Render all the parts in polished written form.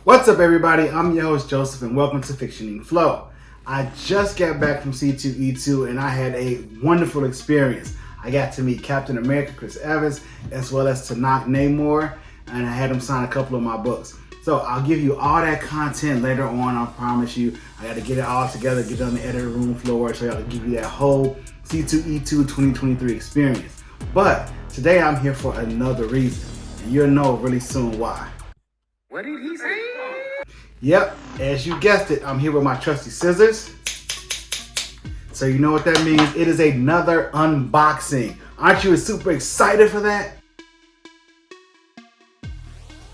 What's up, everybody? I'm your host, Joseph, and welcome to Fictioning Flow. I just got back from C2E2 and I had a wonderful experience. I got to meet Captain America, Chris Evans, as well as Tanakh Namor, and I had him sign a couple of my books. So I'll give you all that content later on, I promise you. I got to get it all together, get it on the editor room floor, so I'll give you that whole C2E2 2023 experience. But today I'm here for another reason, and you'll know really soon why. What did he say? Yep, as you guessed it, I'm here with my trusty scissors. So you know what that means. It is another unboxing. Aren't you super excited for that?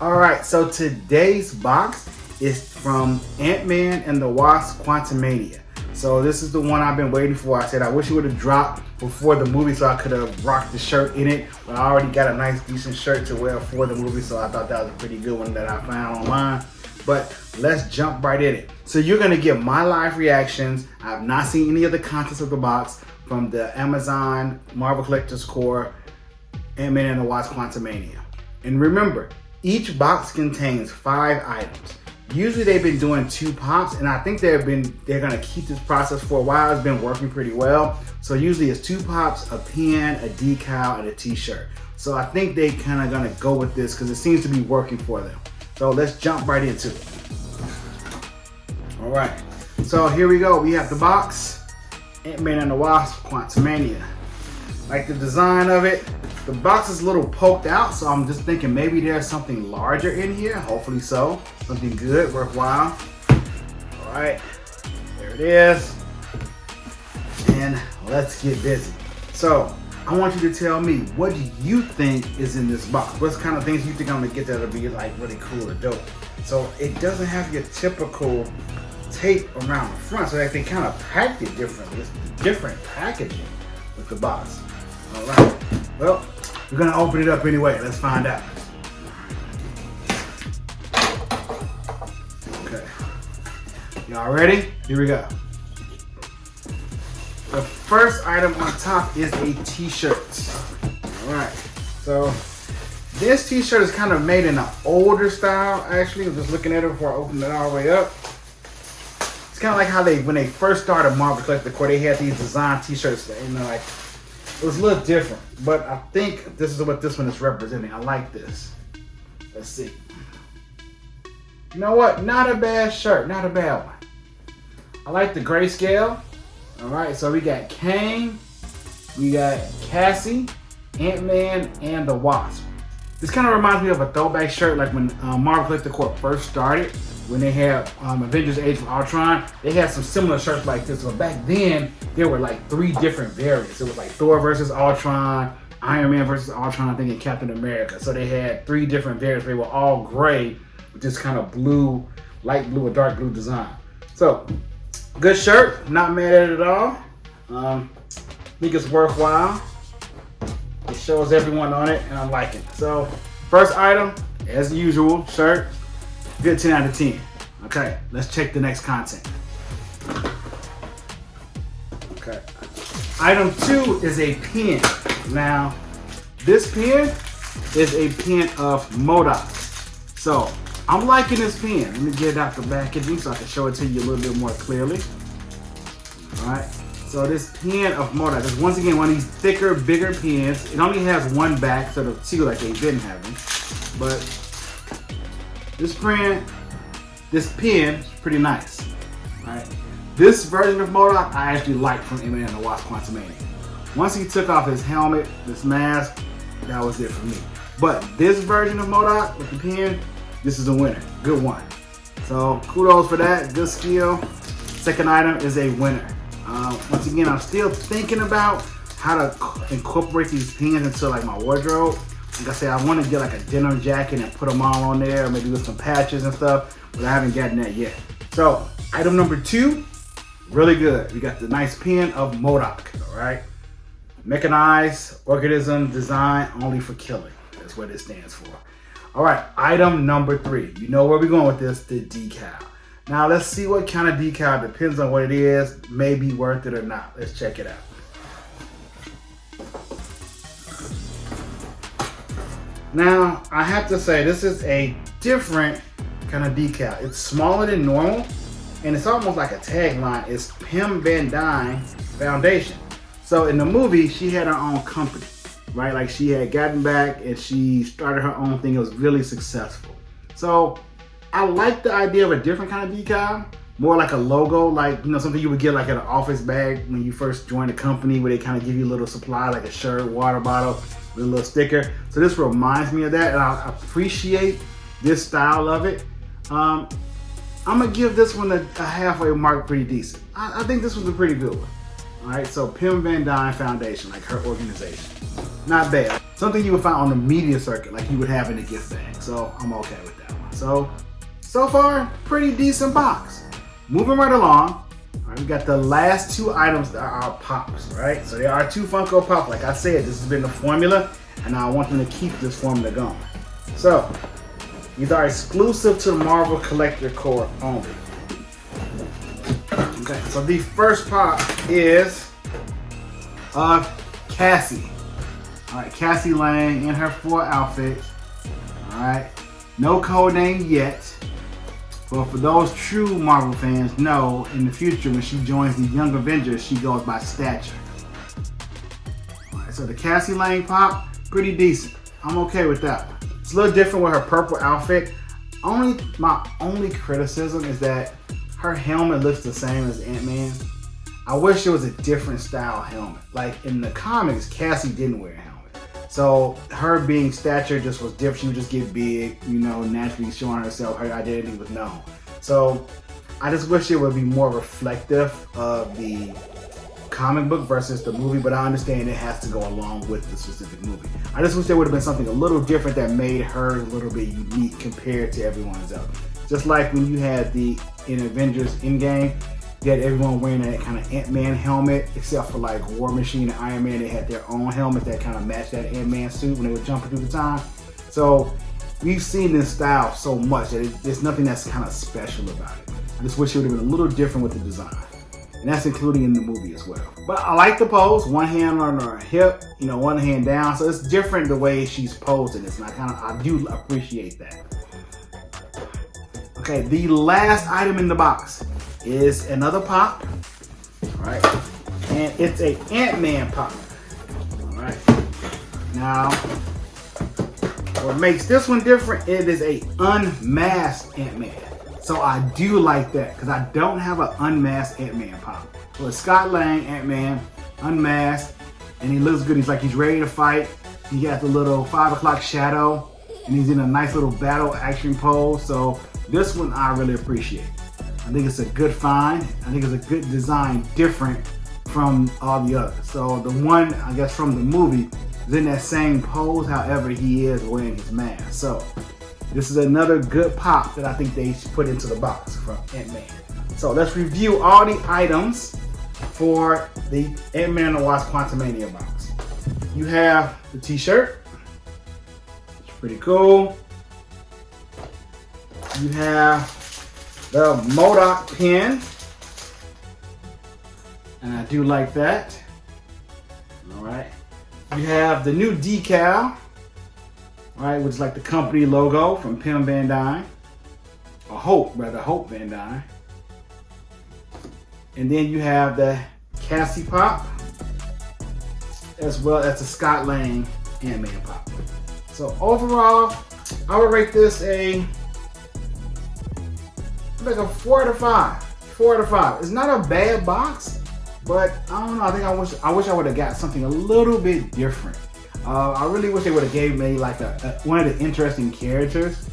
Alright, so today's box is from Ant-Man and the Wasp Quantumania. So this is the one I've been waiting for. I said I wish it would have dropped before the movie so I could have rocked the shirt in it. But I already got a nice decent shirt to wear for the movie, so I thought that was a pretty good one that I found online. But let's jump right in it. So you're gonna get my live reactions. I have not seen any of the contents of the box from the Amazon Marvel Collector's Core Ant-Man and the Wasp Quantumania. And remember, each box contains 5 items. Usually they've been doing 2 pops, and I think they're gonna keep this process for a while. It's been working pretty well. So usually it's 2 pops, a pen, a decal, and a t-shirt. So I think they kind of gonna go with this because it seems to be working for them. So let's jump right into it. All right, so here we go. We have the box, Ant-Man and the Wasp Quantumania. Like the design of it, the box is a little poked out, so I'm just thinking maybe there's something larger in here. Hopefully so, something good, worthwhile. All right, there it is. And let's get busy. So I want you to tell me, what do you think is in this box? What kind of things you think I'm gonna get that'll be like really cool or dope? So it doesn't have your typical tape around the front, so that they kind of packed it differently. It's different packaging with the box. All right, well, we're gonna open it up anyway. Let's find out. Okay, y'all ready? Here we go. The first item on top is a t-shirt. All right, so this t-shirt is kind of made in an older style, actually. I'm just looking at it before I open it all the way up. It's kind of like how when they first started Marvel Collector Core, they had these design t-shirts that, like, it was a little different, but I think this is what this one is representing. I like this. Let's see. You know what? Not a bad shirt, not a bad one. I like the grayscale. All right, so we got Kang, we got Cassie, Ant-Man, and the Wasp. This kind of reminds me of a throwback shirt like when Marvel Collector Corp first started, when they had Avengers Age of Ultron. They had some similar shirts like this, but back then, there were like 3 different variants. It was like Thor versus Ultron, Iron Man versus Ultron, I think, and Captain America. So they had 3 different variants. They were all gray with this kind of blue, light blue or dark blue design. So, good shirt, not mad at it at all. I think it's worthwhile. It shows everyone on it, and I like it. So, first item, as usual, shirt, good 10 out of 10. Okay, let's check the next content. Okay, item 2 is a pen. Now, this pen is a pen of MODOK. So, I'm liking this pen. Let me get it out the packaging so I can show it to you a little bit more clearly. All right, so this pen of MODOK is once again one of these thicker, bigger pens. It only has 1 back instead of 2 like they've been having. But this pen is pretty nice. All right, this version of MODOK I actually like from Ant-Man and the Wasp Quantumania. Once he took off his helmet, this mask, that was it for me. But this version of MODOK with the pen, this is a winner. Good one. So kudos for that. Good skill. Second item is a winner. Once again, I'm still thinking about how to incorporate these pens into like my wardrobe. Like I said, I want to get like a denim jacket and put them all on there, maybe with some patches and stuff, but I haven't gotten that yet. So item number 2, really good. We got the nice pen of MODOK. All right. Mechanized organism design only for killing. That's what it stands for. All right, item number 3. You know where we're going with this, the decal. Now let's see what kind of decal, depends on what it is, may be worth it or not. Let's check it out. Now, I have to say, this is a different kind of decal. It's smaller than normal, and it's almost like a tagline. It's Pim Van Dyne Foundation. So in the movie, she had her own company, right? Like she had gotten back and she started her own thing. It was really successful. So I like the idea of a different kind of decal, more like a logo, like, you know, something you would get like at an office bag when you first join a company, where they kind of give you a little supply, like a shirt, water bottle with a little sticker. So this reminds me of that, and I appreciate this style of it. I'm gonna give this one a halfway mark, pretty decent. I think this was a pretty good one. All right, so Pim Van Dyne Foundation, like her organization. Not bad. Something you would find on the media circuit, like you would have in a gift bag. So I'm okay with that one. So far, pretty decent box. Moving right along, all right, we got the last two items that are our pops, right? So there are two Funko Pop. Like I said, this has been the formula, and I want them to keep this formula going. So these are exclusive to the Marvel Collector Corps only. Okay, so the first pop is Cassie. All right, Cassie Lang in her full outfit. All right, no code name yet. But for those true Marvel fans, know in the future when she joins the Young Avengers, she goes by Stature. All right, so the Cassie Lang pop, pretty decent. I'm okay with that one. It's a little different with her purple outfit. My only criticism is that her helmet looks the same as Ant-Man. I wish it was a different style helmet. Like in the comics, Cassie didn't wear a helmet. So her being Stature just was different. She would just get big, you know, naturally showing herself. Her identity was known. So I just wish it would be more reflective of the comic book versus the movie, but I understand it has to go along with the specific movie. I just wish there would have been something a little different that made her a little bit unique compared to everyone else. Just like when you had in Avengers Endgame, you had everyone wearing that kind of Ant-Man helmet, except for like War Machine and Iron Man. They had their own helmet that kind of matched that Ant-Man suit when they were jumping through the time. So we've seen this style so much that there's nothing that's kind of special about it. I just wish it would have been a little different with the design. And that's including in the movie as well. But I like the pose, one hand on her hip, you know, one hand down. So it's different the way she's posed in this, and I do appreciate that. Okay, the last item in the box is another pop, all right? And it's a Ant-Man pop, all right? Now, what makes this one different, it is a unmasked Ant-Man. So I do like that, because I don't have an unmasked Ant-Man pop. So it's Scott Lang, Ant-Man, unmasked, and he looks good. He's like he's ready to fight. He got the little 5 o'clock shadow, and he's in a nice little battle action pose. So this one I really appreciate. I think it's a good find. I think it's a good design, different from all the others. So the one, I guess, from the movie is in that same pose, however he is wearing his mask. So this is another good pop that I think they should put into the box from Ant-Man. So let's review all the items for the Ant-Man and the Wasp Quantumania box. You have the t-shirt, it's pretty cool. You have the MODOK pen, and I do like that. All right. You have the new decal, right, which is like the company logo from Pim Van Dyne, or Hope Van Dyne. And then you have the Cassie pop, as well as the Scott Lang Ant-Man pop. So overall, I would rate this like a 4 out of 5. 4 out of 5. It's not a bad box, but I don't know. I think I wish I would have got something a little bit different. I really wish they would have gave me like one of the interesting characters.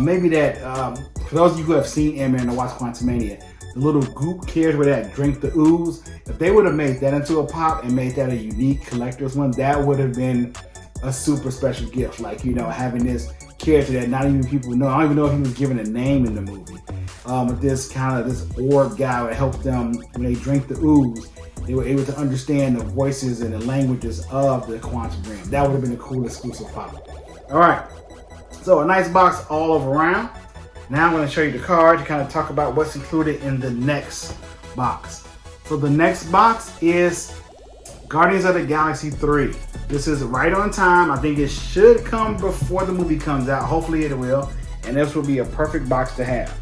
Maybe that, for those of you who have seen Ant-Man and the Wasp Quantumania, the little goop character with that drink the ooze, if they would have made that into a pop and made that a unique collector's one, that would have been a super special gift. Like, you know, having this character that not even people know. I don't even know if he was given a name in the movie. But this orb guy that helped them when they drink the ooze. They were able to understand the voices and the languages of the quantum realm. That would have been a cool exclusive pop. All right, so a nice box all over around. Now I'm going to show you the card to kind of talk about what's included in the next box. So the next box is Guardians of the Galaxy 3. This is right on time. I think it should come before the movie comes out. Hopefully it will. and this will be a perfect box to have.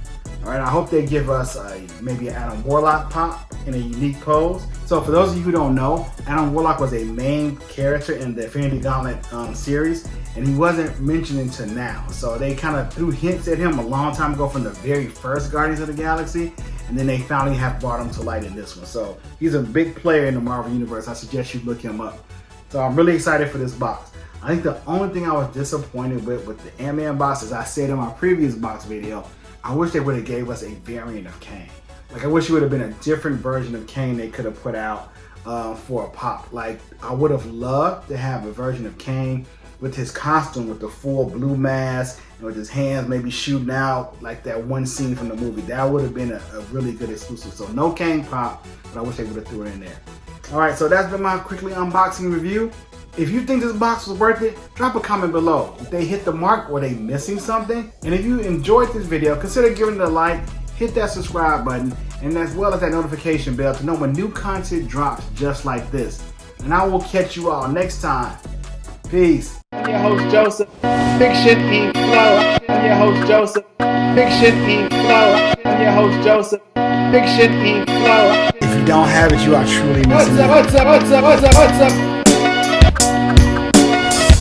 All right, I hope they give us maybe an Adam Warlock pop in a unique pose. So for those of you who don't know, Adam Warlock was a main character in the Infinity Gauntlet series, and he wasn't mentioned until now. So they kind of threw hints at him a long time ago from the very first Guardians of the Galaxy, and then they finally have brought him to light in this one. So he's a big player in the Marvel Universe. I suggest you look him up. So I'm really excited for this box. I think the only thing I was disappointed with the Ant-Man box, as I said in my previous box video, I wish they would have gave us a variant of Kane. Like, I wish it would have been a different version of Kane they could have put out for a pop. Like, I would have loved to have a version of Kane with his costume, with the full blue mask, and with his hands maybe shooting out like that one scene from the movie. That would have been a really good exclusive. So no Kane pop, but I wish they would have threw it in there. All right, so that's been my quickly unboxing review. If you think this box was worth it, drop a comment below. If they hit the mark, were they missing something? And if you enjoyed this video, consider giving it a like, hit that subscribe button, and as well as that notification bell to know when new content drops just like this. And I will catch you all next time. Peace. I'm your host, Joseph. Fiction Ink Flow. I'm your host, Joseph. Fiction Ink Flow. I'm your host, Joseph. Fiction Ink Flow. If you don't have it, you are truly missing. What's up?